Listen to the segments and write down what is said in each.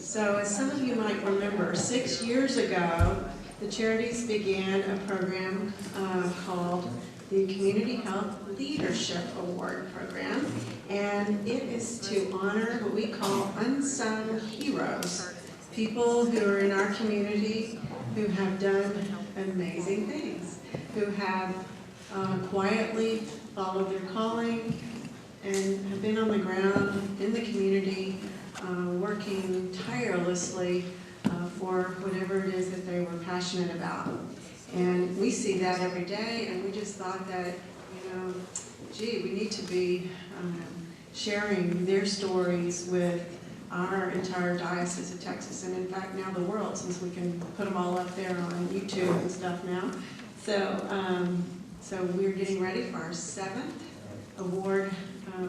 So as some of you might remember, 6 years ago, the Charities began a program called the Community Health Leadership Award Program, and it is to honor what we call unsung heroes, people who are in our community who have done amazing things, who have quietly followed their calling and have been on the ground in the community, working tirelessly for whatever it is that they were passionate about. And we see that every day, and we just thought that, gee, we need to be sharing their stories with our entire Diocese of Texas, and in fact now the world, since we can put them all up there on YouTube and stuff now. So we're getting ready for our 7th award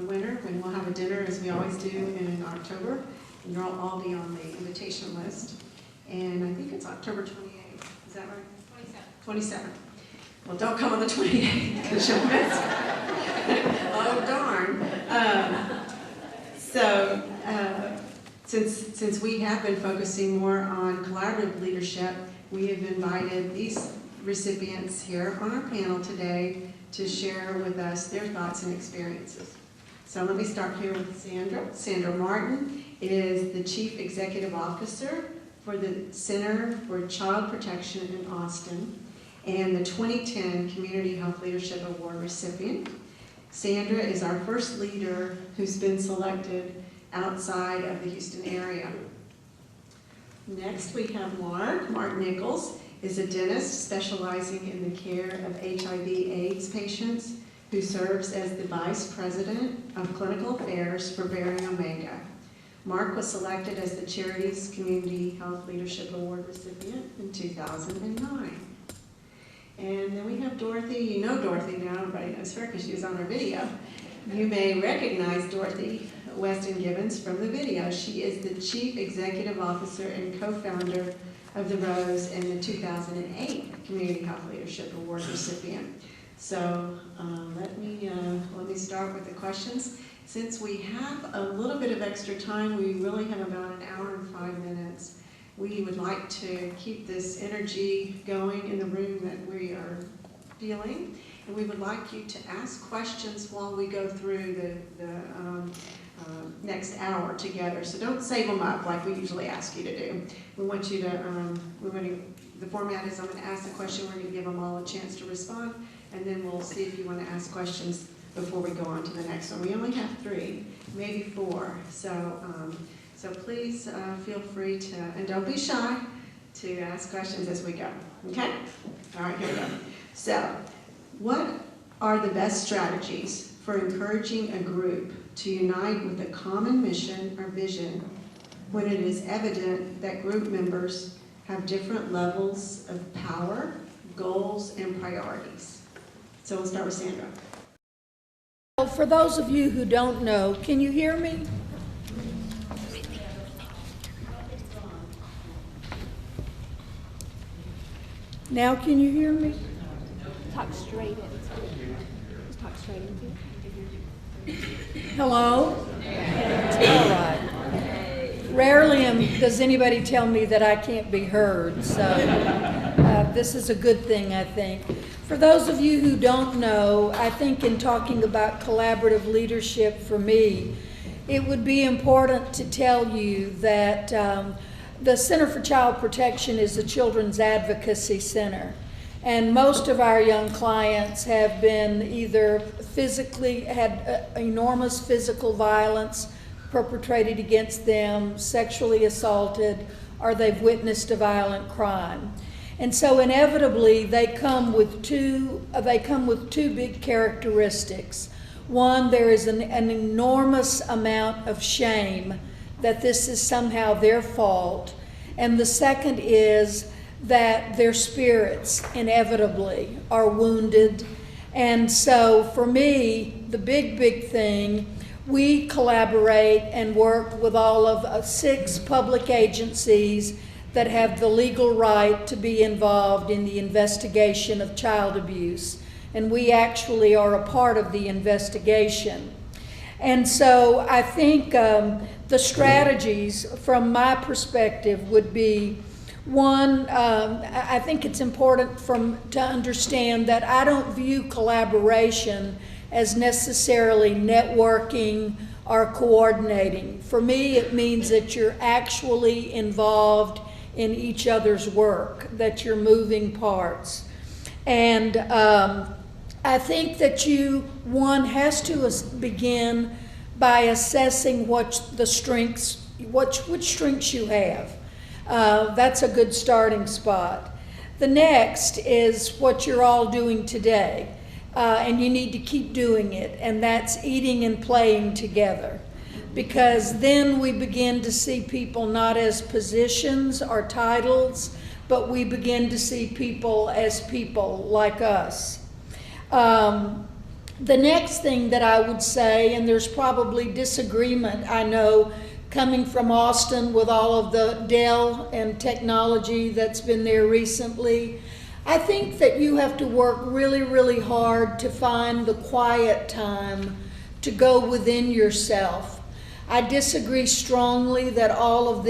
winner, and we'll have a dinner as we always do in October, and you'll all be on the invitation list. And I think it's October 28th, is that right? 27th. Well, don't come on the 28th, because you'll miss it. Oh, darn. Since we have been focusing more on collaborative leadership, we have invited these recipients here on our panel today to share with us their thoughts and experiences. So let me start here with Sandra. Sandra Martin is the Chief Executive Officer for the Center for Child Protection in Austin and the 2010 Community Health Leadership Award recipient. Sandra is our first leader who's been selected outside of the Houston area. Next we have Mark. Mark Nichols is a dentist specializing in the care of HIV/AIDS patients who serves as the Vice President of Clinical Affairs for Bearing Omega. Mark was selected as the Charities Community Health Leadership Award recipient in 2009. And then we have Dorothy. You know Dorothy now, everybody knows her because she was on our video. You may recognize Dorothy Weston Gibbons from the video. She is the Chief Executive Officer and co-founder of The Rose and the 2008 Community Health Leadership Award recipient. So let me start with the questions. Since we have a little bit of extra time, we really have about an hour and 5 minutes. We would like to keep this energy going in the room that we are feeling, and we would like you to ask questions while we go through the next hour together. So don't save them up like we usually ask you to do. We want you to, the format is I'm going to ask a question, we're going to give them all a chance to respond, and then we'll see if you want to ask questions before we go on to the next one. We only have 3, maybe 4. So please feel free to, and don't be shy, to ask questions as we go. Okay? All right, here we go. So, what are the best strategies for encouraging a group to unite with a common mission or vision when it is evident that group members have different levels of power, goals, and priorities? So we'll start with Sandra. For those of you who don't know, can you hear me? Now can you hear me? Talk straight into it. Just talk straight into it. Hello? All right. Rarely does anybody tell me that I can't be heard, so this is a good thing, I think. For those of you who don't know, I think in talking about collaborative leadership for me, it would be important to tell you that the Center for Child Protection is a children's advocacy center. And most of our young clients have been either had enormous physical violence perpetrated against them, sexually assaulted, or they've witnessed a violent crime. And so inevitably they come with two big characteristics. One, there is an enormous amount of shame that this is somehow their fault. And the second is that their spirits inevitably are wounded. And so for me, the big thing, we collaborate and work with all of 6 public agencies that have the legal right to be involved in the investigation of child abuse. And we actually are a part of the investigation. And so I think the strategies from my perspective would be, one, I think it's important to understand that I don't view collaboration as necessarily networking or coordinating. For me, it means that you're actually involved in each other's work, that you're moving parts. And I think that one has to begin by assessing which strengths you have. That's a good starting spot. The next is what you're all doing today, and you need to keep doing it, and that's eating and playing together. Because then we begin to see people not as positions or titles, but we begin to see people as people like us. The next thing that I would say, and there's probably disagreement, I know, coming from Austin with all of the Dell and technology that's been there recently, I think that you have to work really, really hard to find the quiet time to go within yourself. I disagree strongly that all of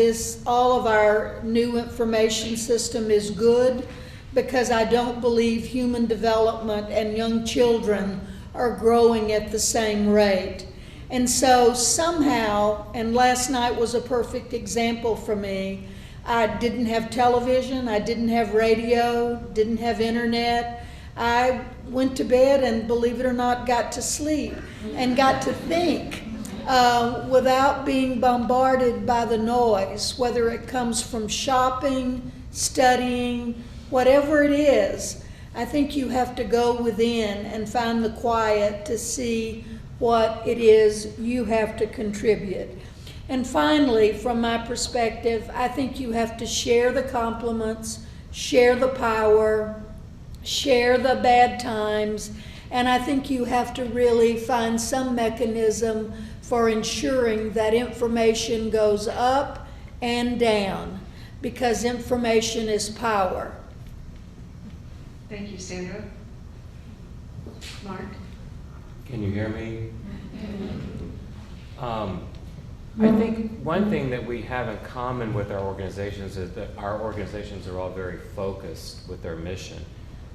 our new information system is good, because I don't believe human development and young children are growing at the same rate. And so somehow, and last night was a perfect example for me, I didn't have television, I didn't have radio, didn't have internet. I went to bed and, believe it or not, got to sleep and got to think without being bombarded by the noise, whether it comes from shopping, studying, whatever it is. I think you have to go within and find the quiet to see what it is you have to contribute. And finally, from my perspective, I think you have to share the compliments, share the power, share the bad times, and I think you have to really find some mechanism for ensuring that information goes up and down, because information is power. Thank you, Sandra. Mark? Can you hear me? I think one thing that we have in common with our organizations is that our organizations are all very focused with their mission.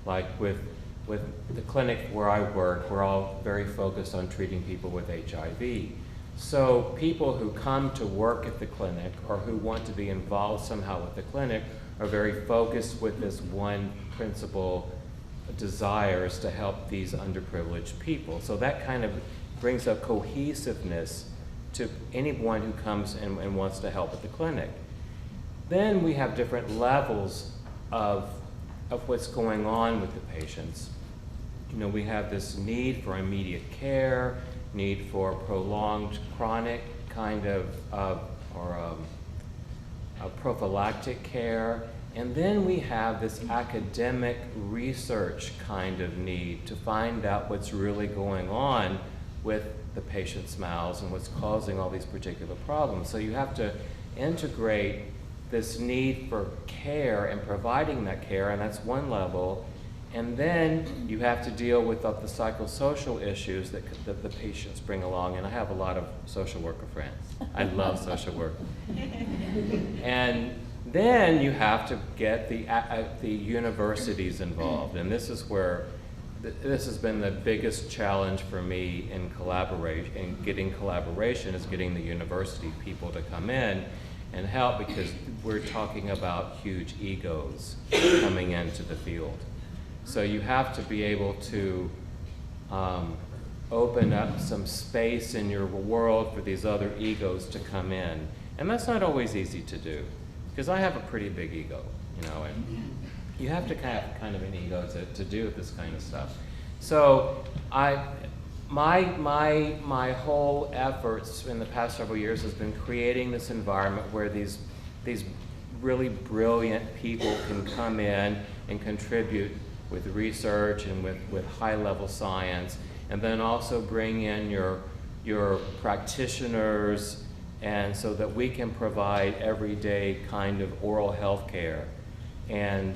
Like with the clinic where I work, we're all very focused on treating people with HIV. So people who come to work at the clinic or who want to be involved somehow with the clinic are very focused with this one principal desires to help these underprivileged people. So that kind of brings a cohesiveness to anyone who comes and wants to help at the clinic. Then we have different levels of what's going on with the patients. You know, we have this need for immediate care, need for prolonged chronic kind of prophylactic care. And then we have this academic research kind of need to find out what's really going on with the patient's mouths and what's causing all these particular problems. So you have to integrate this need for care and providing that care, and that's one level. And then you have to deal with the psychosocial issues that the patients bring along. And I have a lot of social worker friends. I love social work. And then you have to get the universities involved. And this is where this has been the biggest challenge for me in getting collaboration, is getting the university people to come in and help, because we're talking about huge egos coming into the field. So you have to be able to open up some space in your world for these other egos to come in. And that's not always easy to do, because I have a pretty big ego, you know, and you have to have kind of an ego to do this kind of stuff. So my whole efforts in the past several years has been creating this environment where these really brilliant people can come in and contribute with research and with high-level science, and then also bring in your practitioners, and so that we can provide everyday kind of oral health care. And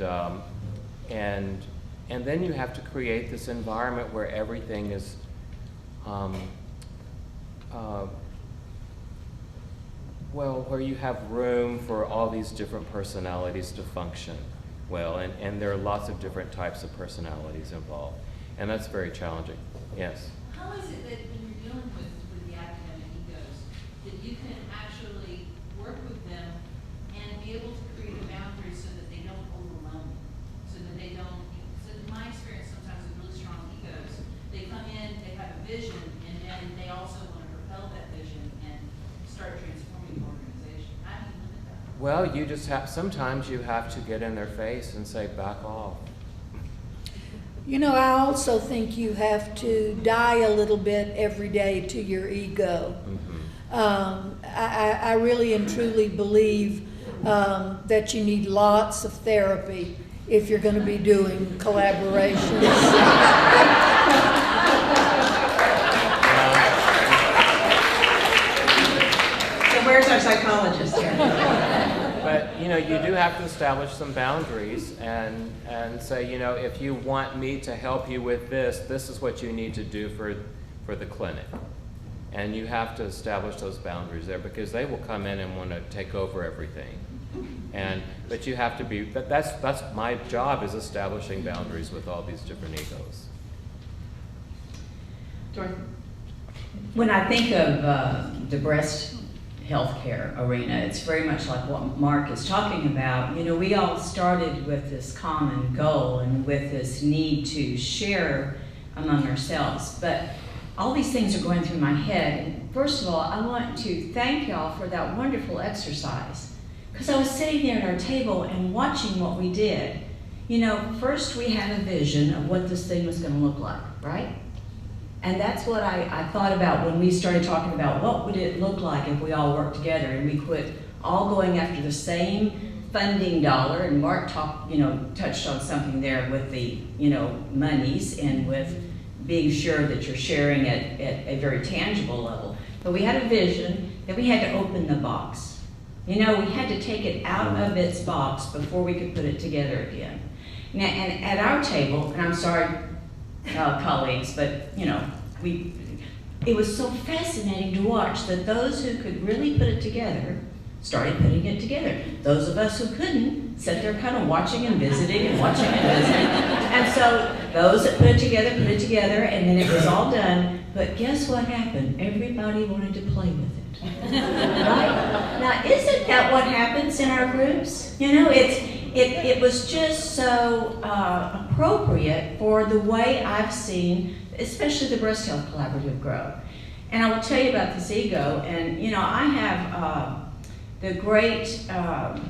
then you have to create this environment where everything is well, where you have room for all these different personalities to function well, and there are lots of different types of personalities involved, and that's very challenging. Yes? How is it that when you're dealing with the academic egos, that you can actually work with them and be able to create a boundary so that they don't overwhelm you, so that they don't, so in my experience sometimes with really strong egos, they come in, they have a vision, and then they also want to propel that vision and start transforming the organization. How do you limit that? Well, you just have, sometimes you have to get in their face and say, back off. You know, I also think you have to die a little bit every day to your ego. I really and truly believe that you need lots of therapy if you're going to be doing collaborations. So where's our psychologist here? But, you know, you do have to establish some boundaries and say, you know, if you want me to help you with this, this is what you need to do for the clinic. And you have to establish those boundaries there because they will come in and want to take over everything. But you have to be, that's my job, is establishing boundaries with all these different egos. Dorothy? When I think of the breast healthcare arena, it's very much like what Mark is talking about. You know, we all started with this common goal and with this need to share among ourselves, but all these things are going through my head. And first of all, I want to thank y'all for that wonderful exercise, because I was sitting there at our table and watching what we did. You know, first we had a vision of what this thing was going to look like, right? And that's what I thought about when we started talking about what would it look like if we all worked together and we quit all going after the same funding dollar. And Mark touched on something there with the, monies and with being sure that you're sharing at a very tangible level. But we had a vision that we had to open the box. You know, we had to take it out of its box before we could put it together again. Now, and at our table, and I'm sorry, colleagues, but it was so fascinating to watch that those who could really put it together started putting it together. Those of us who couldn't sat there kind of watching and visiting and watching and visiting. And so those that put it together, and then it was all done. But guess what happened? Everybody wanted to play with it. Right? Now, isn't that what happens in our groups? You know, it was just so appropriate for the way I've seen, especially the Breast Health Collaborative grow. And I will tell you about this ego, and I have the great, I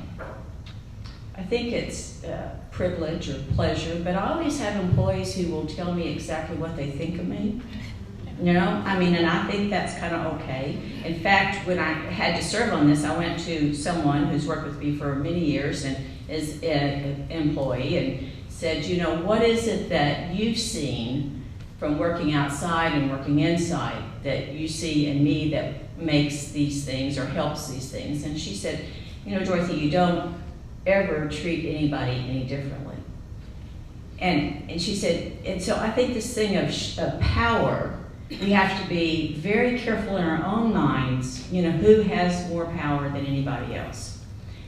think it's privilege or pleasure, but I always have employees who will tell me exactly what they think of me. And I think that's kind of okay. In fact, when I had to serve on this, I went to someone who's worked with me for many years and is an employee and said, what is it that you've seen from working outside and working inside that you see in me that makes these things or helps these things? And she said, Dorothy, you don't ever treat anybody any differently. And she said, and so I think this thing of power, we have to be very careful in our own minds, who has more power than anybody else.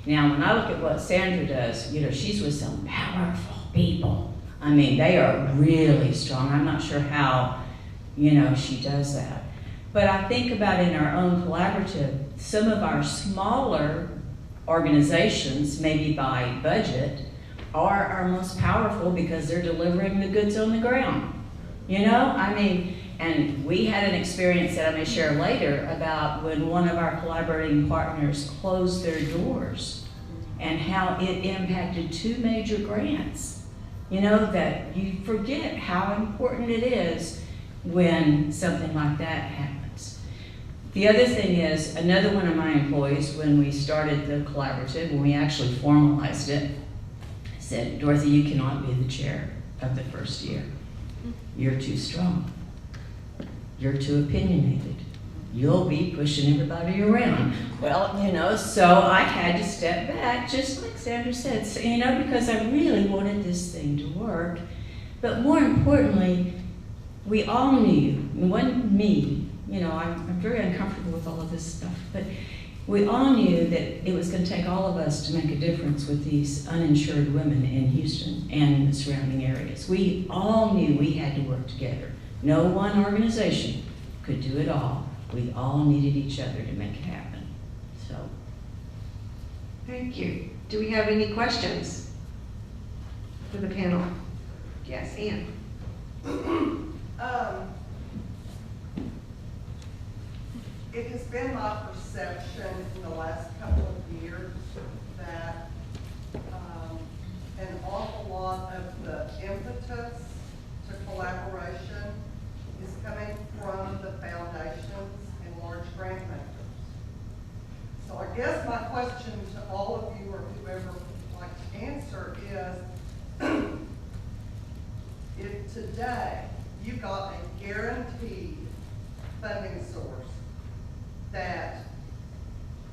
Now, when I look at what Sandra does, she's with some powerful people. They are really strong. I'm not sure how, she does that. But I think about in our own collaborative, some of our smaller organizations, maybe by budget, are our most powerful because they're delivering the goods on the ground. And we had an experience that I may share later about when one of our collaborating partners closed their doors and how it impacted 2 major grants. That you forget how important it is when something like that happens. The other thing is, another one of my employees, when we started the collaborative, when we actually formalized it, said, Dorothy, you cannot be the chair of the first year. You're too strong. You're too opinionated. You'll be pushing everybody around. Well, so I had to step back, just like Sandra said, because I really wanted this thing to work. But more importantly, we all knew, it wasn't me, you know, I'm very uncomfortable with all of this stuff, but we all knew that it was going to take all of us to make a difference with these uninsured women in Houston and the surrounding areas. We all knew we had to work together. No one organization could do it all. We all needed each other to make it happen. So, Thank you. Do we have any questions for the panel? Yes, Ann. It has been my perception in the last couple of years that an awful lot of the impetus to collaboration is coming from the foundations and large grant makers. So I guess my question to all of you or whoever would like to answer is, if today you got a guaranteed funding source that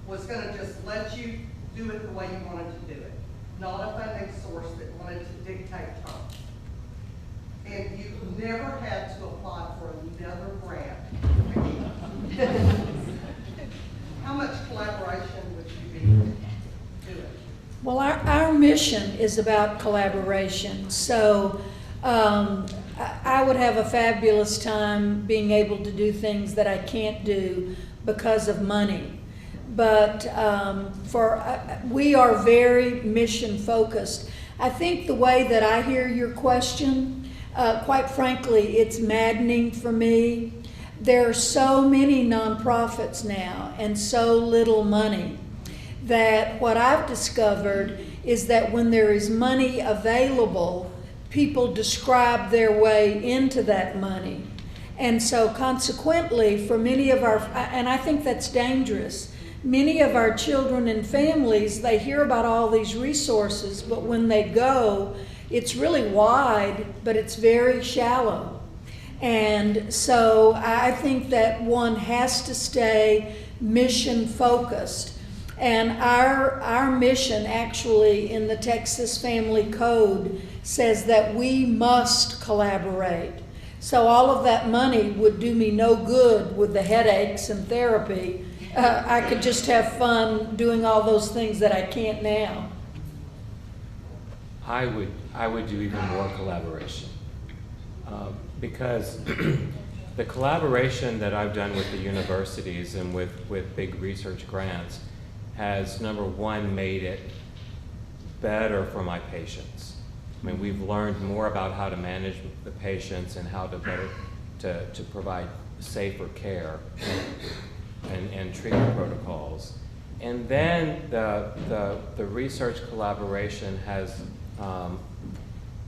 was going to just let you do it the way you wanted to do it, not a funding source that wanted to dictate terms, and you never had to apply for another grant again, how much collaboration would you be doing? Well, our mission is about collaboration, so I would have a fabulous time being able to do things that I can't do because of money. But we are very mission focused. I think the way that I hear your question, quite frankly, it's maddening for me. There are so many nonprofits now and so little money that what I've discovered is that when there is money available, people describe their way into that money. And so consequently, for many of our, and I think that's dangerous, many of our children and families, they hear about all these resources, but when they go, it's really wide, but it's very shallow. And so I think that one has to stay mission focused. And our mission actually in the Texas Family Code says that we must collaborate. So all of that money would do me no good with the headaches and therapy. I could just have fun doing all those things that I can't now. I would do even more collaboration because the collaboration that I've done with the universities and with big research grants has, number one, made it better for my patients. I mean, we've learned more about how to manage the patients and how to better to provide safer care and treatment protocols. And then the research collaboration has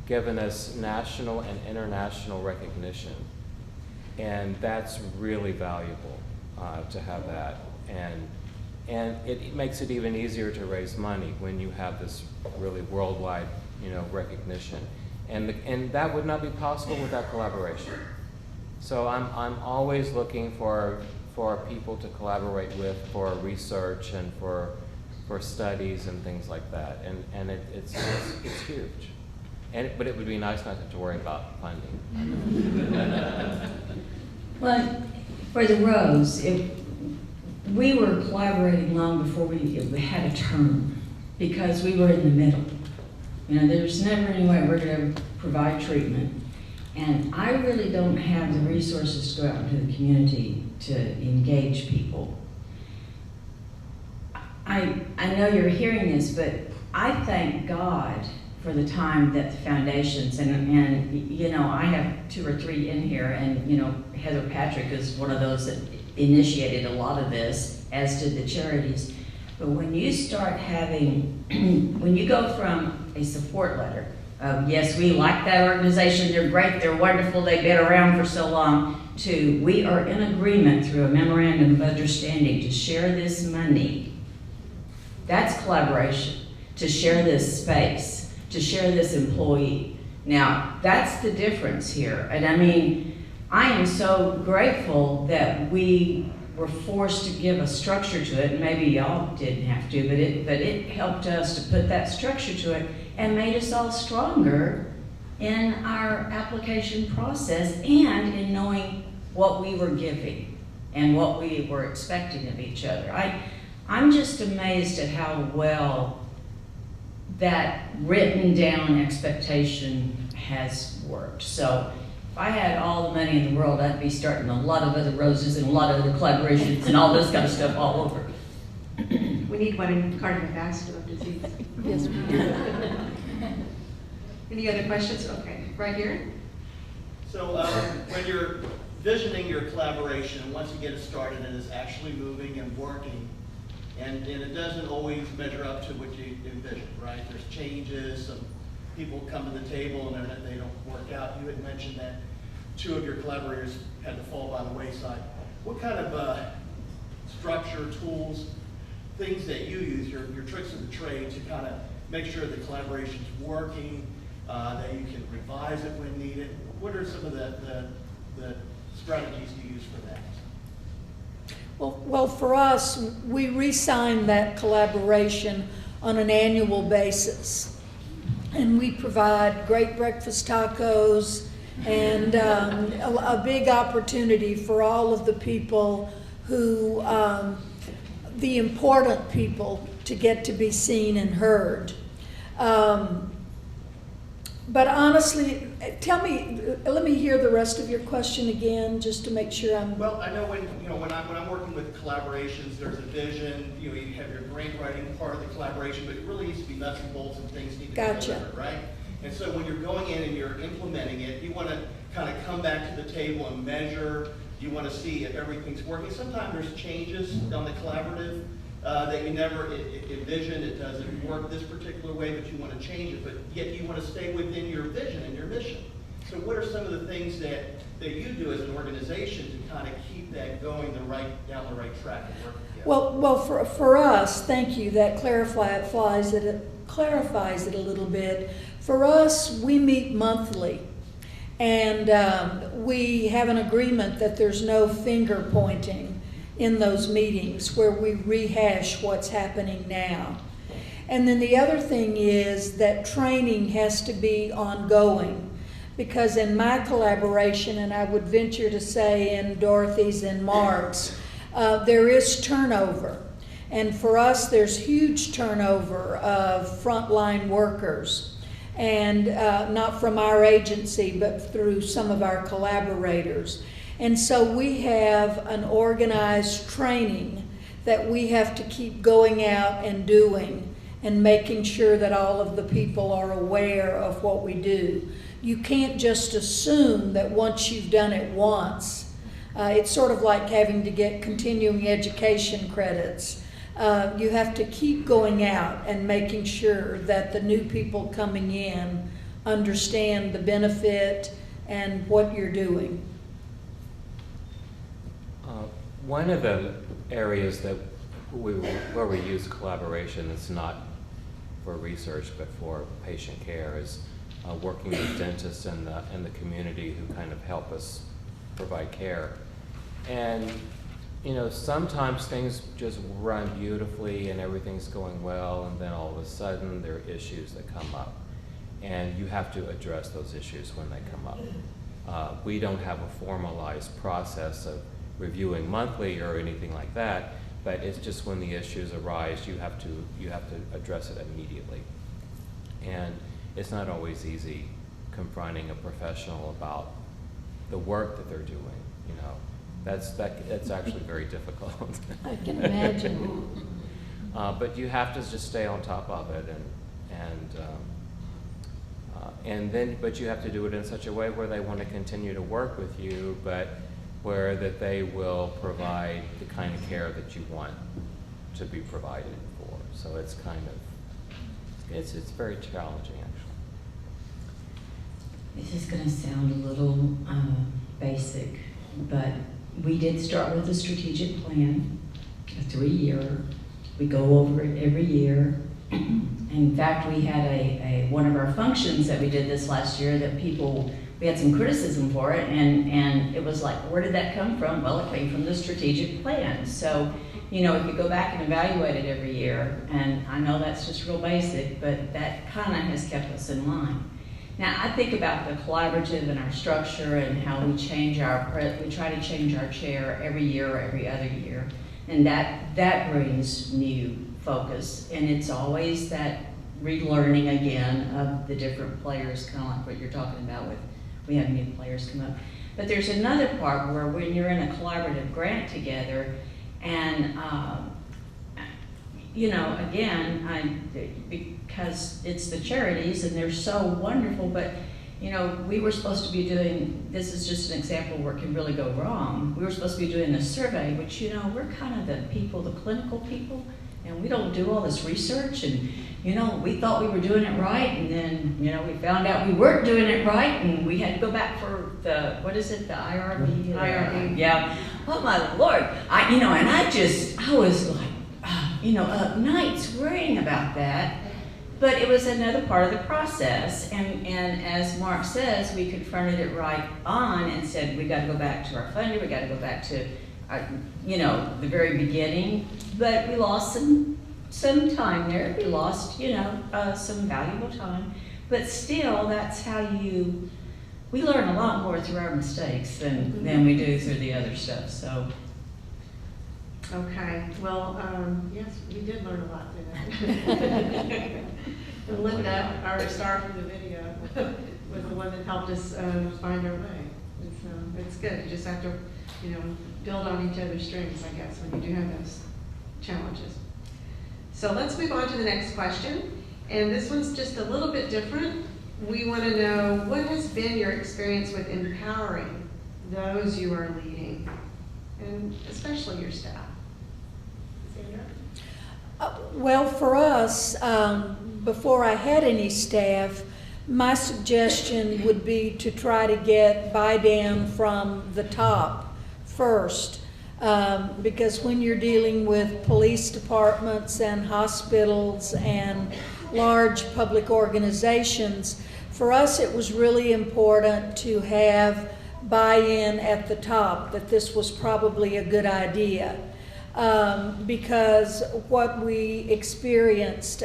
given us national and international recognition. And that's really valuable to have that. And it makes it even easier to raise money when you have this really worldwide, recognition. And that would not be possible without collaboration. So I'm always looking for people to collaborate with for research and for studies and things like that. And it's huge. But it would be nice not to have to worry about funding. well, for the Rose, we were collaborating long before we had a term because we were in the middle. There's never any way we're going to provide treatment. And I really don't have the resources to go out into the community to engage people. I know you're hearing this, but I thank God for the time that the foundations, and I have 2 or 3 in here, and Heather Patrick is one of those that initiated a lot of this, as did the charities. But when you start having, when you go from a support letter of, yes, we like that organization, they're great, they're wonderful, they've been around for so long, to we are in agreement through a memorandum of understanding to share this money. That's collaboration, to share this space, to share this employee. Now, that's the difference here. And I am so grateful that we were forced to give a structure to it. Maybe y'all didn't have to, but it helped us to put that structure to it and made us all stronger in our application process and in knowing what we were giving. and what we were expecting of each other. I'm just amazed at how well that written down expectation has worked. So if I had all the money in the world, I'd be starting a lot of other roses and a lot of other collaborations and all this kind of stuff all over. We need one in cardiovascular disease. Yes, we do. Any other questions? Okay, right here. So when you're visioning your collaboration, and once you get it started and it's actually moving and working, and it doesn't always measure up to what you envisioned, right? There's changes, some people come to the table and they don't work out. You had mentioned that 2 of your collaborators had to fall by the wayside. What kind of structure, tools, things that you use, your tricks of the trade to kind of make sure the collaboration's working, that you can revise it when needed? What are some of the strategies you use for that? Well, for us, we re-sign that collaboration on an annual basis. And we provide great breakfast tacos and a big opportunity for all of the people who, the important people, to get to be seen and heard. But honestly, let me hear the rest of your question again, just to make sure I'm. Well, I know when I'm working with collaborations, there's a vision. You have your grant writing part of the collaboration, but it really needs to be nuts and bolts and things need to be delivered, right? And so when you're going in and you're implementing it, you want to kind of come back to the table and measure. You want to see if everything's working. Sometimes there's changes on the collaborative that you never envisioned. It doesn't work this particular way, but you want to change it. But yet you want to stay within your vision and your mission. So what are some of the things that you do as an organization to kind of keep that going down the right track and working together? Well, for us, thank you. That clarifies it a little bit. For us, we meet monthly, and we have an agreement that there's no finger pointing in those meetings where we rehash what's happening now. And then the other thing is that training has to be ongoing, because in my collaboration, and I would venture to say in Dorothy's and Mark's, there is turnover. And for us, there's huge turnover of frontline workers. And not from our agency, but through some of our collaborators. And so we have an organized training that we have to keep going out and doing and making sure that all of the people are aware of what we do. You can't just assume that once you've done it once, it's sort of like having to get continuing education credits. You have to keep going out and making sure that the new people coming in understand the benefit and what you're doing. One of the areas that where we use collaboration that's not for research but for patient care is working with dentists in the community who kind of help us provide care. And sometimes things just run beautifully and everything's going well, and then all of a sudden there are issues that come up. And you have to address those issues when they come up. We don't have a formalized process of reviewing monthly or anything like that, but it's just when the issues arise, you have to address it immediately. And it's not always easy confronting a professional about the work that they're doing, That's actually very difficult. I can imagine. But you have to just stay on top of it, but you have to do it in such a way where they want to continue to work with you, but where that they will provide the kind of care that you want to be provided for. So it's it's very challenging, actually. This is going to sound a little basic, but we did start with a strategic plan, a 3-year. We go over it every year. In fact, we had one of our functions that we did this last year that we had some criticism for it, and it was like, where did that come from? Well, it came from the strategic plan. So, if you go back and evaluate it every year, and I know that's just real basic, but that kind of has kept us in line. Now, I think about the collaborative and our structure and how we change we try to change our chair every year or every other year. And that brings new focus. And it's always that relearning again of the different players, kind of like what you're talking about with, we have new players come up. But there's another part where when you're in a collaborative grant together, and you know, again, because it's the charities and they're so wonderful, but you know, we were supposed to be doing, this is just an example where it can really go wrong. We were supposed to be doing a survey, which, you know, we're kind of the people, the clinical people, and we don't do all this research, and you know, we thought we were doing it right, and then, you know, we found out we weren't doing it right, and we had to go back for the, what is it, the IRB? IRB. Yeah. Oh my Lord. You know, and I was like, you know, up nights worrying about that. But it was another part of the process, and as Mark says, we confronted it right on and said, we got to go back to our funding, we got to go back to, you know, the very beginning. But we lost some time there. We lost, you know, some valuable time. But still, that's how we learn a lot more through our mistakes than we do through the other stuff. So. Okay, well, yes, we did learn a lot today. And Linda, our star from the video, was the one that helped us find our way. It's good. You just have to, you know, build on each other's strengths, I guess, when you do have those challenges. So let's move on to the next question. And this one's just a little bit different. We want to know, what has been your experience with empowering those you are leading, and especially your staff? Well, for us, before I had any staff, my suggestion would be to try to get buy-down from the top first, because when you're dealing with police departments and hospitals and large public organizations, for us it was really important to have buy-in at the top, that this was probably a good idea. Because what we experienced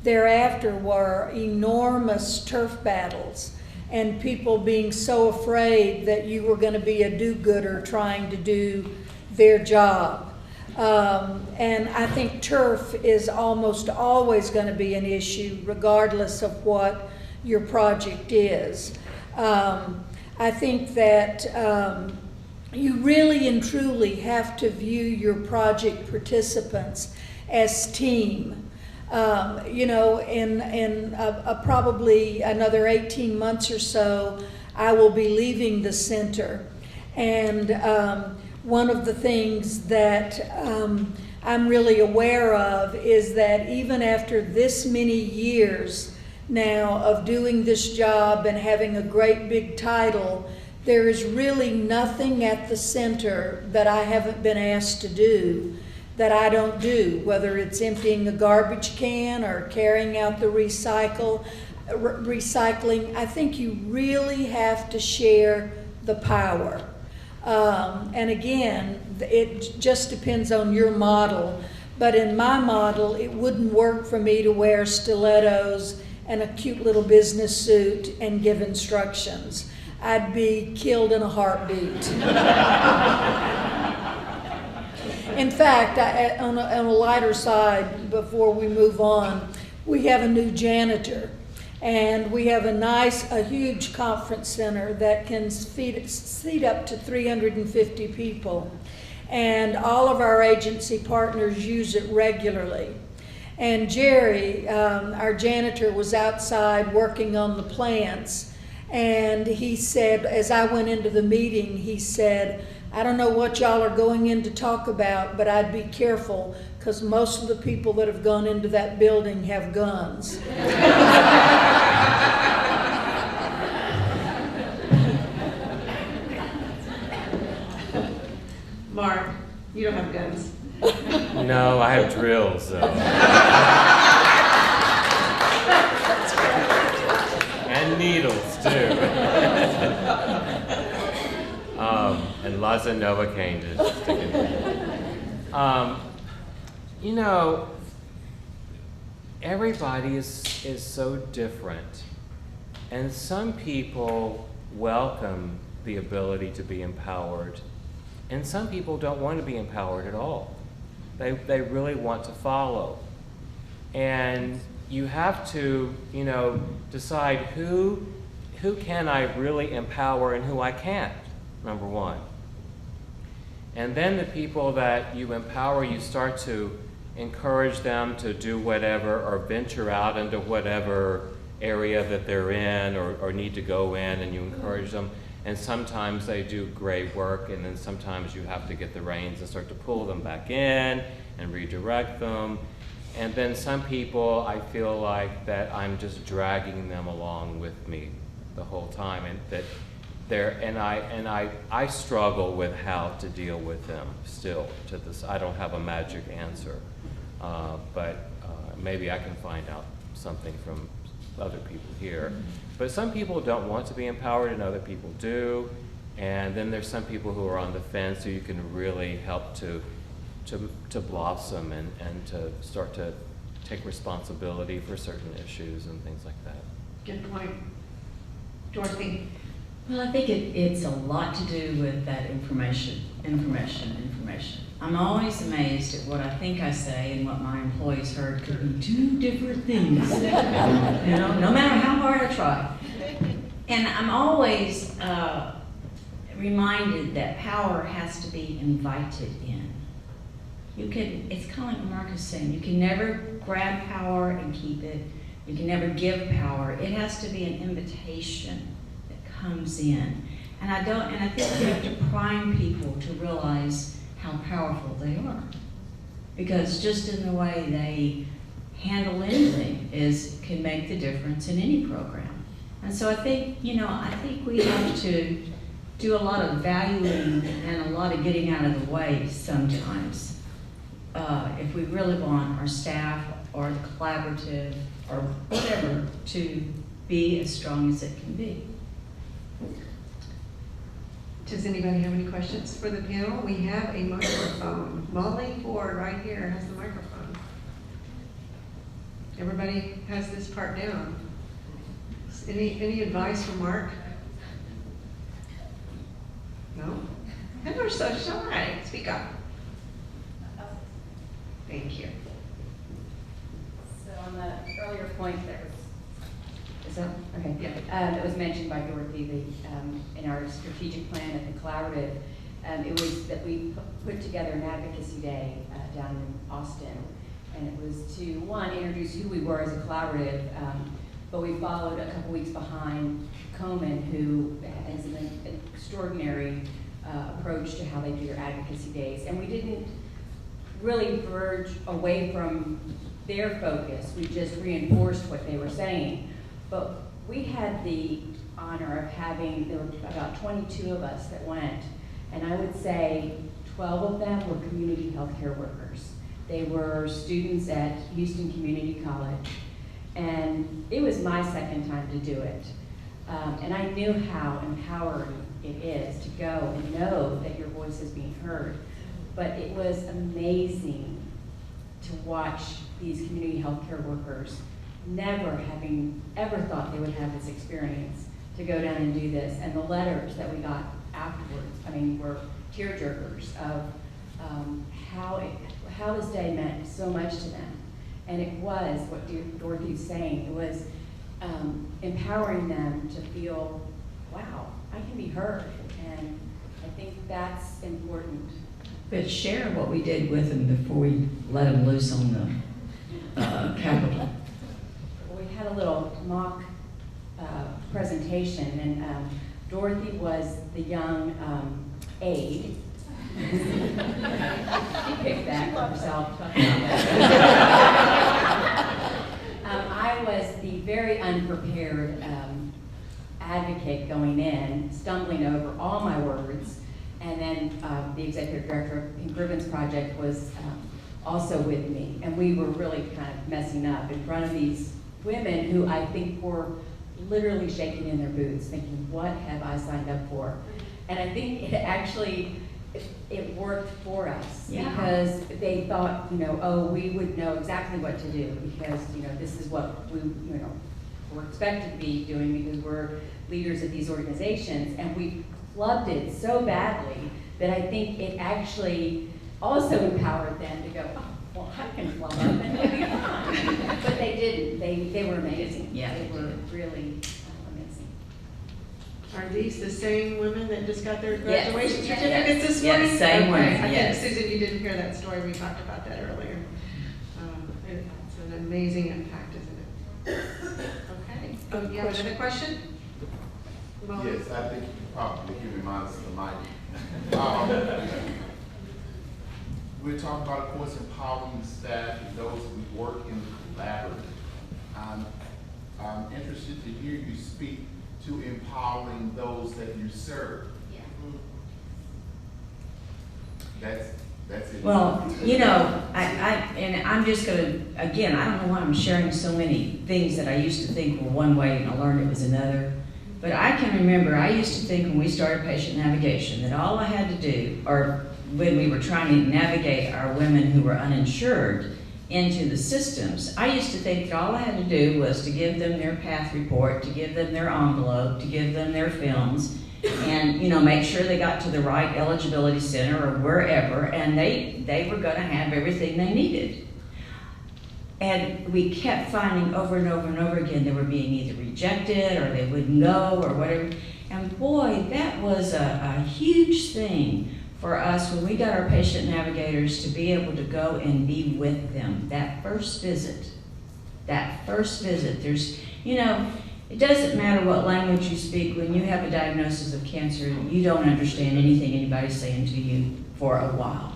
thereafter were enormous turf battles and people being so afraid that you were going to be a do-gooder trying to do their job. And I think turf is almost always going to be an issue regardless of what your project is. I think that you really and truly have to view your project participants as team. You know, in probably another 18 months or so, I will be leaving the center. And one of the things that I'm really aware of is that even after this many years now of doing this job and having a great big title, there is really nothing at the center that I haven't been asked to do that I don't do, whether it's emptying a garbage can or carrying out the recycling. I think you really have to share the power. And again, it just depends on your model. But in my model, it wouldn't work for me to wear stilettos and a cute little business suit and give instructions. I'd be killed in a heartbeat. In fact, on a lighter side, before we move on, we have a new janitor. And we have a huge conference center that can seat up to 350 people. And all of our agency partners use it regularly. And Jerry, our janitor, was outside working on the plants. And he said, as I went into the meeting, he said, I don't know what y'all are going in to talk about, but I'd be careful because most of the people that have gone into that building have guns. Mark, you don't have guns. No, I have drills, though. And needles, too. And lots of Novocaine to stick in there. You know, everybody is so different. And some people welcome the ability to be empowered, and some people don't want to be empowered at all. They really want to follow. And you have to, you know, decide who can I really empower and who I can't, number one. And then the people that you empower, you start to encourage them to do whatever or venture out into whatever area that they're in or need to go in, and you encourage them. And sometimes they do great work, and then sometimes you have to get the reins and start to pull them back in and redirect them. And then some people, I feel like that I'm just dragging them along with me the whole time, and that I struggle with how to deal with them still to this. I don't have a magic answer, but maybe I can find out something from other people here. But some people don't want to be empowered and other people do. And then there's some people who are on the fence who you can really help to blossom and to start to take responsibility for certain issues and things like that. Good point. Dorothy? Well, I think it's a lot to do with that information. I'm always amazed at what I think I say and what my employees heard could be two different things. You know, no matter how hard I try. And I'm always reminded that power has to be invited in. It's kind of like Mark is saying, you can never grab power and keep it. You can never give power. It has to be an invitation that comes in. And I think you have to prime people to realize how powerful they are. Because just in the way they handle anything can make the difference in any program. And so I think we have to do a lot of valuing and a lot of getting out of the way sometimes. If we really want our staff or the collaborative or whatever to be as strong as it can be. Does anybody have any questions for the panel? We have a microphone. Molly Ford right here has the microphone. Everybody has this part down. Any advice from Mark? No? And we're so shy. Speak up. Thank you. So on the earlier point Yeah. that was mentioned by Dorothy, in our strategic plan at the collaborative, it was that we put together an advocacy day down in Austin, and it was to, one, introduce who we were as a collaborative, but we followed a couple weeks behind Komen, who has an extraordinary approach to how they do their advocacy days, and we didn't really verge away from their focus. We just reinforced what they were saying. But we had the honor of having, there were about 22 of us that went, and I would say 12 of them were community healthcare workers. They were students at Houston Community College, and it was my second time to do it. And I knew how empowering it is to go and know that your voice is being heard. But it was amazing to watch these community healthcare workers, never having ever thought they would have this experience, to go down and do this. And the letters that we got afterwards, were tearjerkers of how this day meant so much to them. And it was what Dorothy's saying. It was empowering them to feel, wow, I can be heard. And I think that's important. But share what we did with them before we let them loose on the Capitol. We had a little mock presentation, and Dorothy was the young aide. She picked that for herself. I was the very unprepared advocate going in, stumbling over all my words. And then the executive director of Pink Ribbons Project was also with me. And we were really kind of messing up in front of these women who I think were literally shaking in their boots, thinking, what have I signed up for? And I think it actually, it worked for us. Yeah. Because they thought, oh, we would know exactly what to do because, this is what we're we're expected to be doing because we're leaders of these organizations, and we flubbed it so badly that I think it actually also empowered them to go, oh, well, I can flub up and it'll be fine. But they didn't. They were amazing. Yeah. They were really amazing. Are these the same women that just got their Yes. graduation Yes. certificates this Yes, morning? same ones, Okay, I yes. think, Susan, you didn't hear that story, we talked about that earlier. It's an amazing impact, isn't it? Okay, oh, you have another question? Well, Yes, I think you could probably give me mine to the mic. We're talking about, of course, empowering the staff and those who work in the collaborative. I'm interested to hear you speak to empowering those that you serve. That's it. Well, you know, and I'm just gonna, again, I don't know why I'm sharing so many things that I used to think were one way and I learned it was another. But I can remember, I used to think when we started patient navigation that all I had to do, or when we were trying to navigate our women who were uninsured into the systems, I used to think that all I had to do was to give them their path report, to give them their envelope, to give them their films, and, you know, make sure they got to the right eligibility center or wherever, and they were gonna have everything they needed. And we kept finding over and over and over again they were being either rejected or they wouldn't go or whatever. And boy, that was a huge thing for us when we got our patient navigators to be able to go and be with them. That first visit, there's, you know, it doesn't matter what language you speak. When you have a diagnosis of cancer, you don't understand anything anybody's saying to you for a while.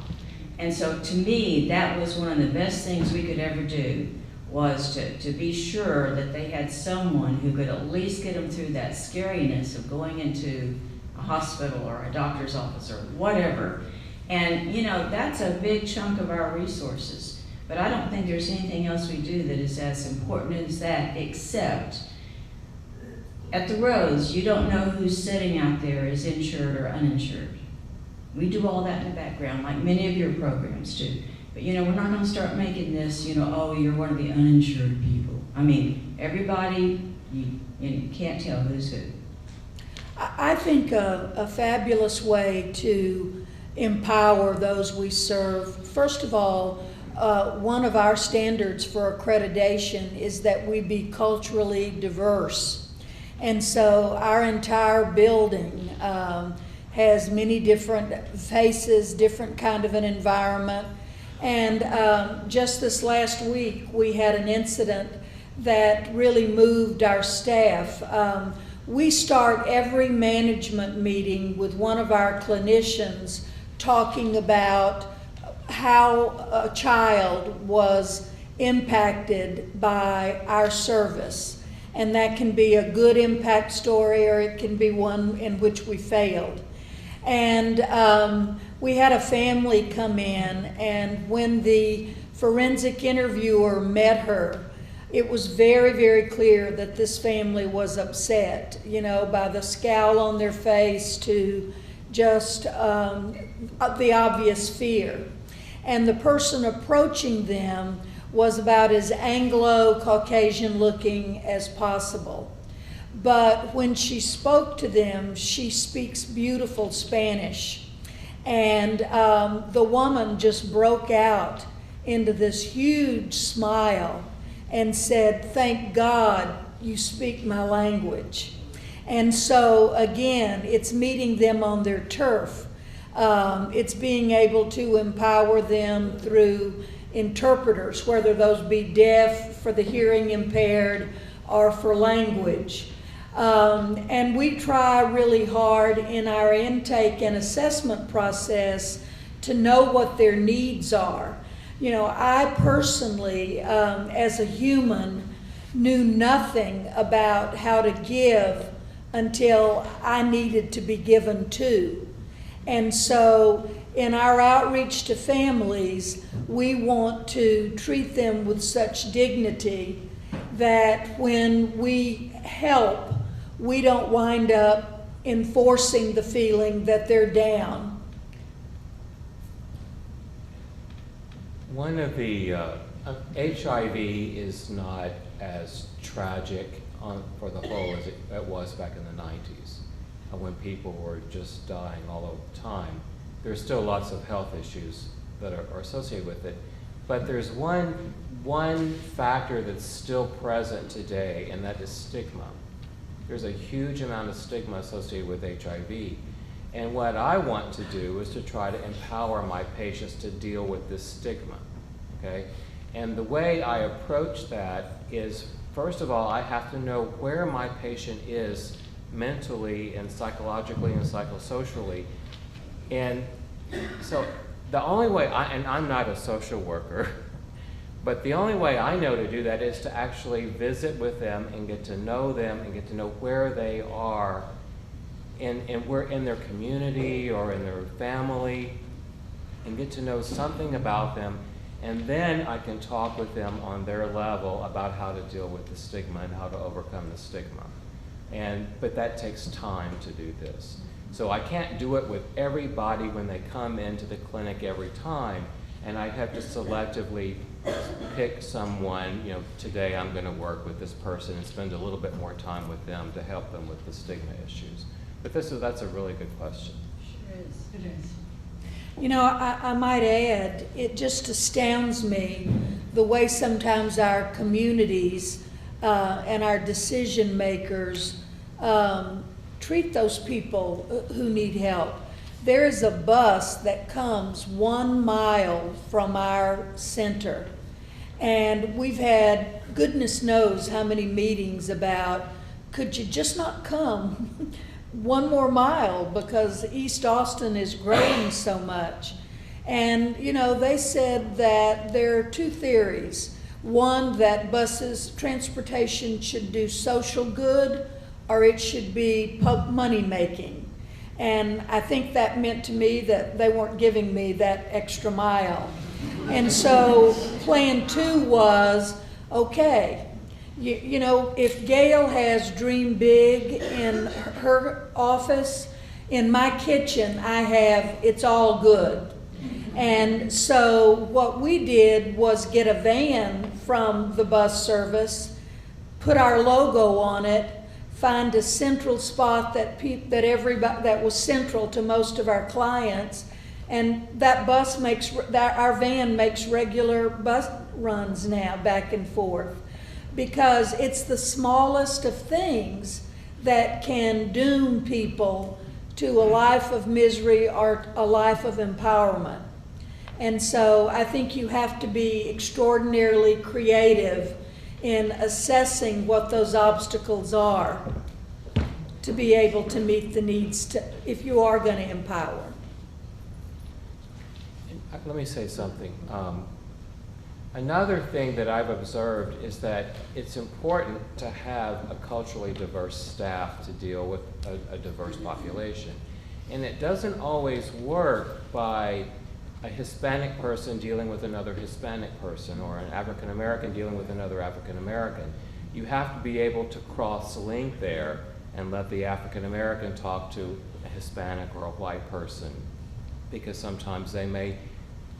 And so to me, that was one of the best things we could ever do, was to be sure that they had someone who could at least get them through that scariness of going into a hospital or a doctor's office or whatever. And, you know, that's a big chunk of our resources. But I don't think there's anything else we do that is as important as that, except at the Rose, you don't know who's sitting out there as insured or uninsured. We do all that in the background, like many of your programs do. But, you know, we're not going to start making this, you know, oh, you're one of the uninsured people. I mean, everybody, you can't tell who's who. I think a fabulous way to empower those we serve, first of all, one of our standards for accreditation is that we be culturally diverse. And so our entire building has many different faces, different kind of an environment. And just this last week, we had an incident that really moved our staff. We start every management meeting with one of our clinicians talking about how a child was impacted by our service. And that can be a good impact story, or it can be one in which we failed. And we had a family come in, and when the forensic interviewer met her, it was very, very clear that this family was upset, you know, by the scowl on their face to just the obvious fear. And the person approaching them was about as Anglo-Caucasian looking as possible. But when she spoke to them, she speaks beautiful Spanish. And the woman just broke out into this huge smile and said, "Thank God you speak my language." And so again, it's meeting them on their turf. It's being able to empower them through interpreters, whether those be deaf, for the hearing impaired, or for language. And we try really hard in our intake and assessment process to know what their needs are. You know, I personally, as a human, knew nothing about how to give until I needed to be given to. And so in our outreach to families, we want to treat them with such dignity that when we help, we don't wind up enforcing the feeling that they're down. One of the HIV is not as tragic for the whole as it was back in the 90s, when people were just dying all of the time. There's still lots of health issues that are associated with it, but there's one factor that's still present today, and that is stigma. There's a huge amount of stigma associated with HIV. And what I want to do is to try to empower my patients to deal with this stigma, okay? And the way I approach that is, first of all, I have to know where my patient is mentally and psychologically and psychosocially. And so the only way, and I'm not a social worker, but the only way I know to do that is to actually visit with them and get to know them and get to know where they are in their community or in their family, and get to know something about them. And then I can talk with them on their level about how to deal with the stigma and how to overcome the stigma. But that takes time to do this. So I can't do it with everybody when they come into the clinic every time, and I have to selectively pick someone, you know, today I'm going to work with this person and spend a little bit more time with them to help them with the stigma issues. But that's a really good question. Sure is. It is. You know, I might add, it just astounds me the way sometimes our communities and our decision makers treat those people who need help. There is a bus that comes 1 mile from our center, and we've had goodness knows how many meetings about, could you just not come 1 more mile because East Austin is growing so much. And, you know, they said that there are 2 theories. One, that buses, transportation should do social good, or it should be money making. And I think that meant to me that they weren't giving me that extra mile. And so plan 2 was, okay, you know, if Gail has Dream Big in her office, in my kitchen I have It's All Good. And so what we did was get a van from the bus service, put our logo on it, find a central spot that was central to most of our clients, and that our van makes regular bus runs now back and forth, because it's the smallest of things that can doom people to a life of misery or a life of empowerment. And so I think you have to be extraordinarily creative in assessing what those obstacles are to be able to meet the needs if you are going to empower. Let me say something. Another thing that I've observed is that it's important to have a culturally diverse staff to deal with a diverse population. And it doesn't always work by a Hispanic person dealing with another Hispanic person, or an African American dealing with another African American. You have to be able to cross-link there and let the African American talk to a Hispanic or a white person, because sometimes they may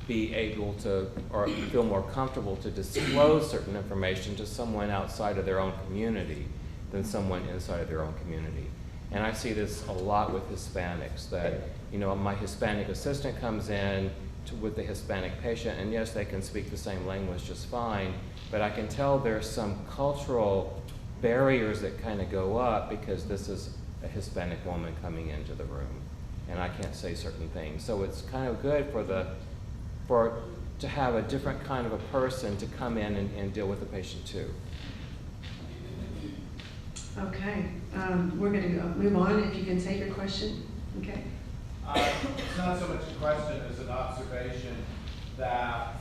be able to, or feel more comfortable to disclose certain information to someone outside of their own community than someone inside of their own community. And I see this a lot with Hispanics, that, you know, my Hispanic assistant comes in with the Hispanic patient, and yes, they can speak the same language just fine, but I can tell there's some cultural barriers that kind of go up because this is a Hispanic woman coming into the room, and I can't say certain things. So it's kind of good to have a different kind of a person to come in and deal with the patient too. Okay, we're going to move on. If you can say your question, okay. It's not so much a question as an observation that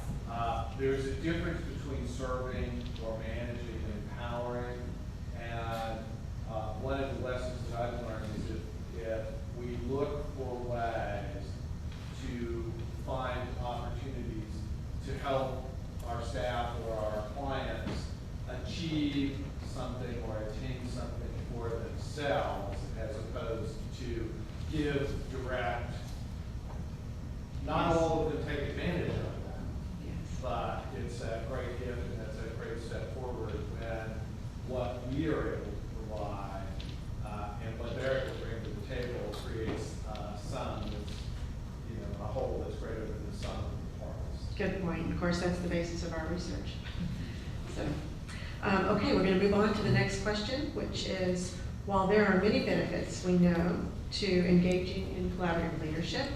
there's a difference between serving or managing and empowering. And one of the lessons that I've learned is if we look for ways to find opportunities to help our staff or our clients achieve something or attain something for themselves, as opposed to give direct. Not all of them take advantage of that, but it's a great gift and it's a great step forward when what we are able of course, that's the basis of our research. So, okay, we're going to move on to the next question, which is, while there are many benefits we know to engaging in collaborative leadership,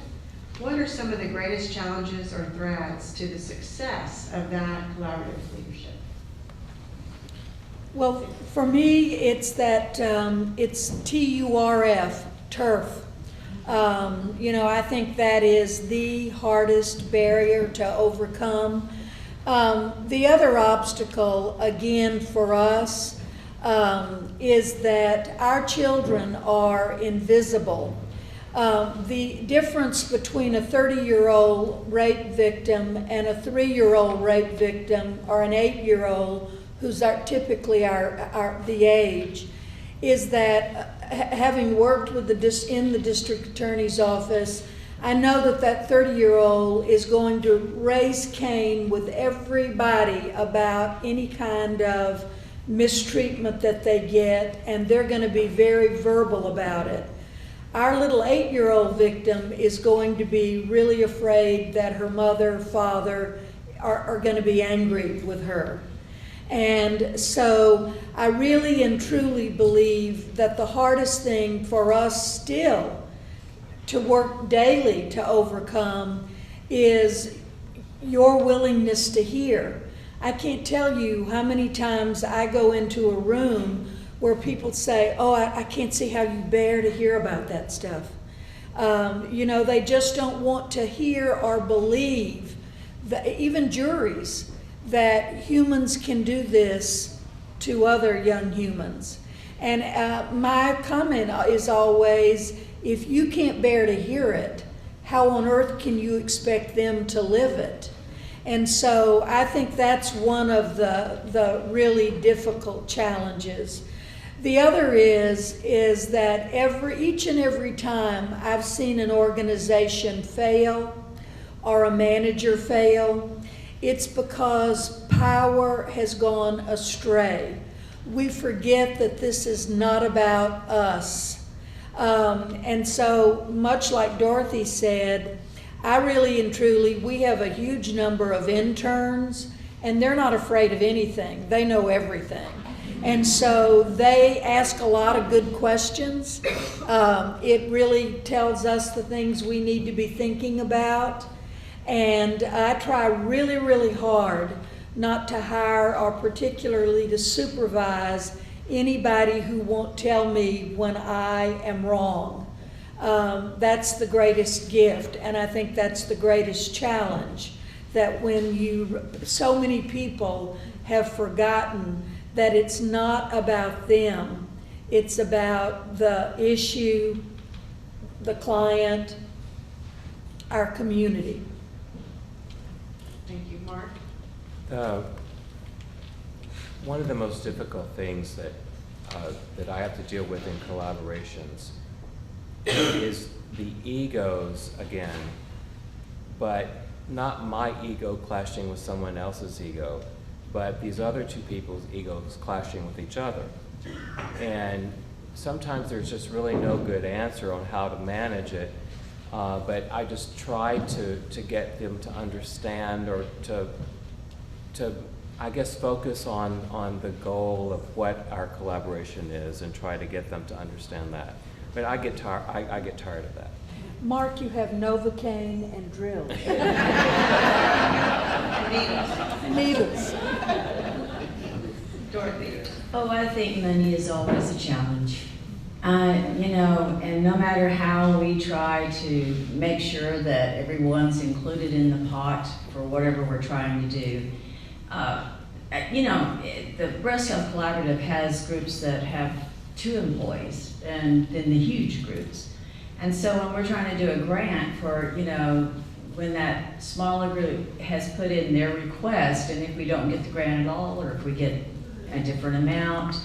what are some of the greatest challenges or threats to the success of that collaborative leadership? Well, for me, it's that, it's TURF, turf. I think that is the hardest barrier to overcome. The other obstacle, again, for us, is that our children are invisible. The difference between a 30-year-old rape victim and a 3-year-old rape victim or an 8-year-old, who's typically the age, is that having worked with in the district attorney's office, I know that 30-year-old is going to raise Cain with everybody about any kind of mistreatment that they get, and they're going to be very verbal about it. Our little 8-year-old victim is going to be really afraid that her mother, father are going to be angry with her. And so I really and truly believe that the hardest thing for us still to work daily to overcome is your willingness to hear. I can't tell you how many times I go into a room where people say, oh, I can't see how you bear to hear about that stuff. They just don't want to hear or believe, that even juries, that humans can do this to other young humans. And my comment is always, if you can't bear to hear it, how on earth can you expect them to live it? And so I think that's one of the really difficult challenges. The other is that each and every time I've seen an organization fail or a manager fail, it's because power has gone astray. We forget that this is not about us. And so, much like Dorothy said, I really and truly, we have a huge number of interns, and they're not afraid of anything. They know everything. And so they ask a lot of good questions. It really tells us the things we need to be thinking about. And I try really, really hard not to hire or particularly to supervise anybody who won't tell me when I am wrong. That's the greatest gift, and I think that's the greatest challenge, that when so many people have forgotten that it's not about them, it's about the issue, the client, our community. Thank you. Mark? One of the most difficult things that I have to deal with in collaborations is the egos again, but not my ego clashing with someone else's ego, but these other two people's egos clashing with each other. And sometimes there's just really no good answer on how to manage it, but I just try to get them to understand, or to I guess focus on the goal of what our collaboration is and try to get them to understand that. But I get tired of that. Mark, you have Novocaine and drills. Needles. Dorothy? Oh, I think money is always a challenge. And no matter how we try to make sure that everyone's included in the pot for whatever we're trying to do, the Breast Health Collaborative has groups that have 2 employees, and then the huge groups. And so when we're trying to do a grant for, when that smaller group has put in their request, and if we don't get the grant at all, or if we get a different amount,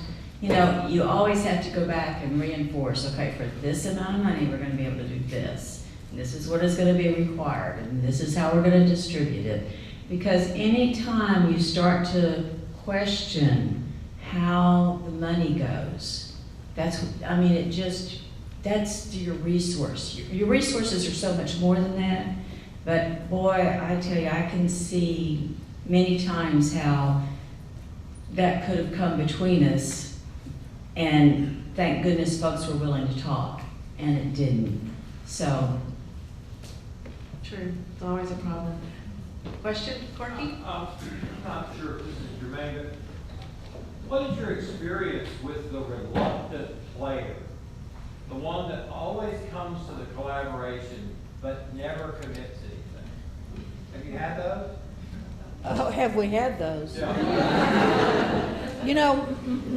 you always have to go back and reinforce, okay, for this amount of money, we're going to be able to do this. And this is what is going to be required, and this is how we're going to distribute it. Because anytime you start to question how the money goes, that's your resource. Your resources are so much more than that. But boy, I tell you, I can see many times how that could have come between us, and thank goodness folks were willing to talk, and it didn't. So, True, it's always a problem. Question, Corky? I'm not sure if this is germane, but what is your experience with the reluctant player? The one that always comes to the collaboration but never commits anything? Have you had those? Oh, have we had those? Yeah. You know,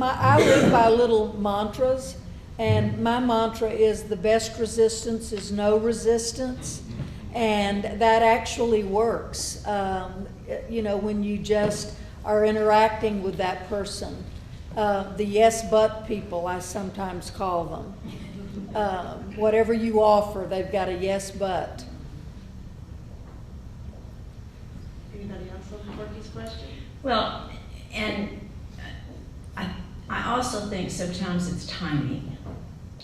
I live by little mantras, and my mantra is the best resistance is no resistance, and that actually works. You know, when you just are interacting with that person. The yes but people, I sometimes call them. Whatever you offer, they've got a yes but. Anybody else on Corky's question? well, and I also think sometimes it's timing.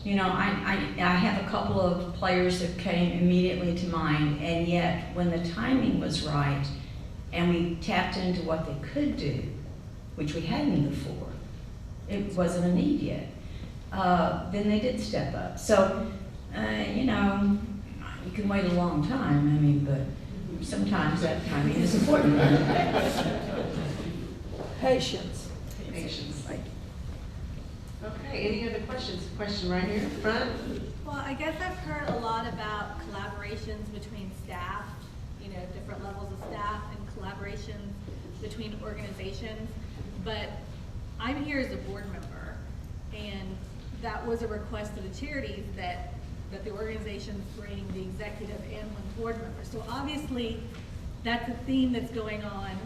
You know, I have a couple of players that came immediately to mind, and yet when the timing was right and we tapped into what they could do, which we hadn't before, it wasn't a need yet, then they did step up. So, you know, you can wait a long time, I mean, but sometimes that timing is important. Patience. Patience. Okay, any other questions? Question right here in front. Well, I guess I've heard a lot about collaborations between staff, you know, different levels of staff, and collaborations between organizations. But I'm here as a board member, and that was a request of the charities that the organizations bring the executive and one board member. So obviously, that's a theme that's going on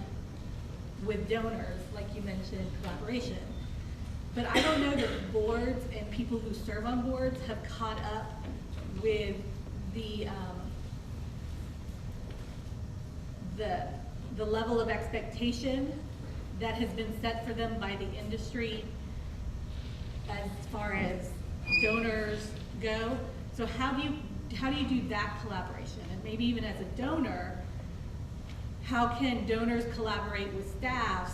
with donors, like you mentioned, collaboration. But I don't know that boards and people who serve on boards have caught up with the level of expectation that has been set for them by the industry as far as donors go. So how do you do that collaboration? And maybe even as a donor, how can donors collaborate with staffs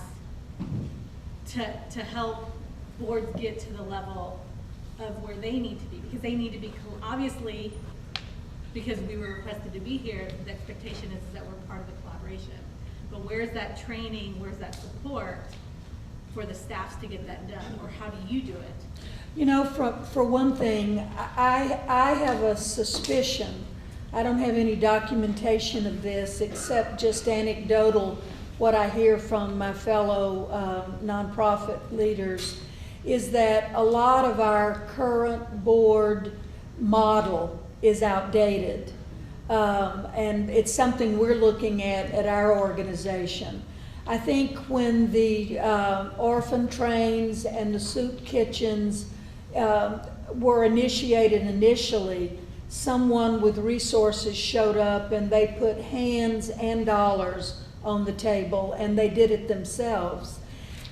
to help boards get to the level of where they need to be? Because they need to be, obviously, because we were requested to be here, the expectation is that we're part of the collaboration. But where's that training, where's that support for the staffs to get that done? Or how do you do it? You know, for one thing, I have a suspicion, I don't have any documentation of this except just anecdotal, what I hear from my fellow nonprofit leaders, is that a lot of our current board model is outdated. And it's something we're looking at our organization. I think when the orphan trains and the soup kitchens were initiated initially, someone with resources showed up and they put hands and dollars on the table, and they did it themselves.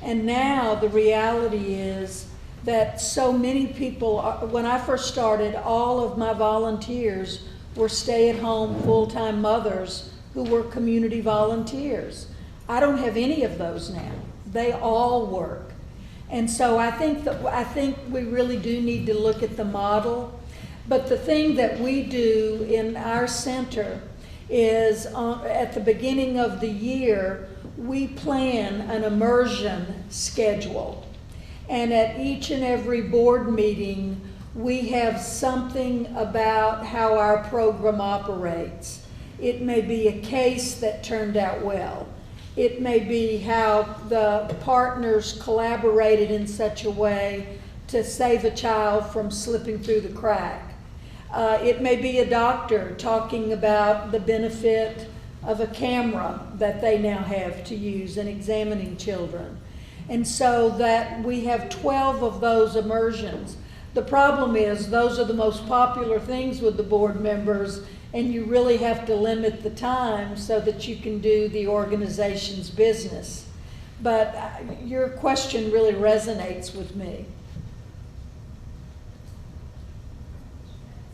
And now the reality is that so many people, when I first started, all of my volunteers were stay-at-home full-time mothers who were community volunteers. I don't have any of those now. They all work. And so I think we really do need to look at the model. But the thing that we do in our center is at the beginning of the year, we plan an immersion schedule. And at each and every board meeting, we have something about how our program operates. It may be a case that turned out well. It may be how the partners collaborated in such a way to save a child from slipping through the crack. It may be a doctor talking about the benefit of a camera that they now have to use in examining children. And so that we have 12 of those immersions. The problem is those are the most popular things with the board members, and you really have to limit the time so that you can do the organization's business. But your question really resonates with me.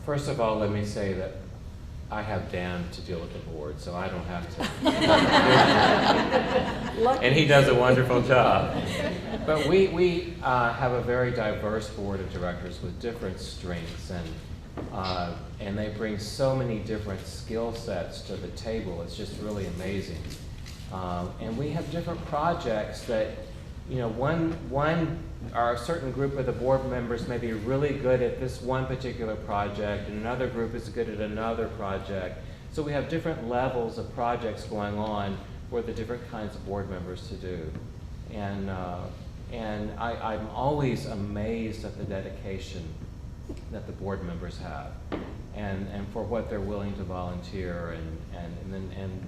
First of all, let me say that I have Dan to deal with the board, so I don't have to. Lucky. And he does a wonderful job. But we have a very diverse board of directors with different strengths, and they bring so many different skill sets to the table. It's just really amazing. And we have different projects that, or a certain group of the board members may be really good at this one particular project, and another group is good at another project. So we have different levels of projects going on for the different kinds of board members to do. And I'm always amazed at the dedication that the board members have, and for what they're willing to volunteer, and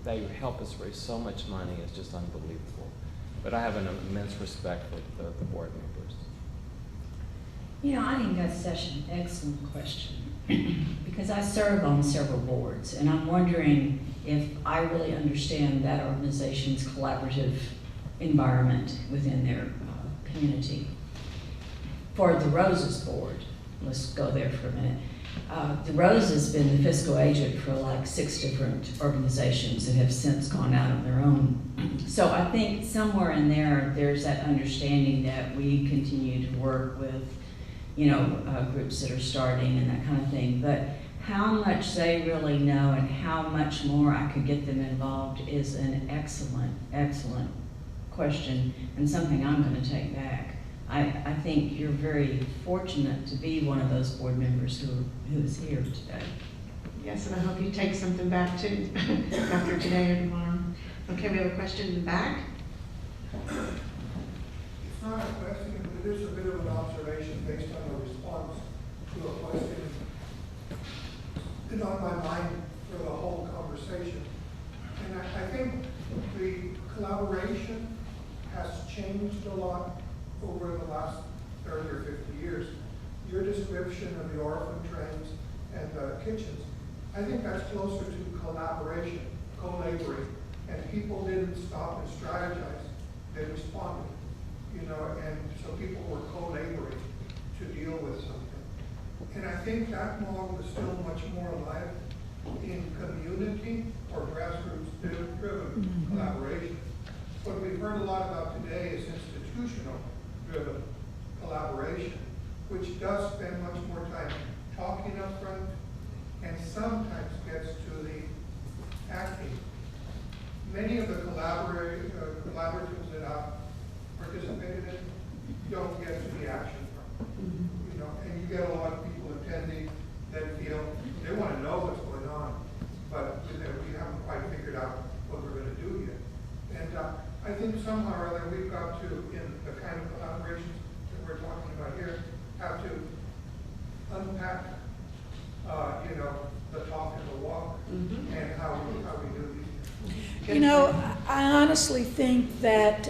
they help us raise so much money. It's just unbelievable. But I have an immense respect for the board members. I think that's such an excellent question because I serve on several boards, and I'm wondering if I really understand that organization's collaborative environment within their community. For the Roses Board, let's go there for a minute. The Rose has been the fiscal agent for like 6 different organizations that have since gone out on their own. So I think somewhere in there's that understanding that we continue to work with, groups that are starting and that kind of thing. But how much they really know and how much more I could get them involved is an excellent, excellent question, and something I'm going to take back. I think you're very fortunate to be one of those board members who is here today. Yes, and I hope you take something back too after today or tomorrow. Okay, we have a question in the back. It's not a question, but it is a bit of an observation based on a response to a question. It's on my mind for the whole conversation. And I think the collaboration has changed a lot over the last 30 or 50 years. Your description of the orphan trains and the kitchens, I think that's closer to collaboration, co-laboring, and people didn't stop and strategize, they responded, and so people were co-laboring to deal with something. And I think that model is still much more alive in community or grassroots-driven collaboration. What we've heard a lot about today is institutional-driven collaboration, which does spend much more time talking up front and sometimes gets to the acting. Many of the collaboratives that I've participated in don't get to the action part. And you get a lot of people attending that feel they want to know what's going on, but we haven't quite figured out what we're going to do yet. And I think somehow or other we've got to, in the kind of collaborations that we're talking about here, have to unpack, the talk and the walk, and how we do these things. I honestly think that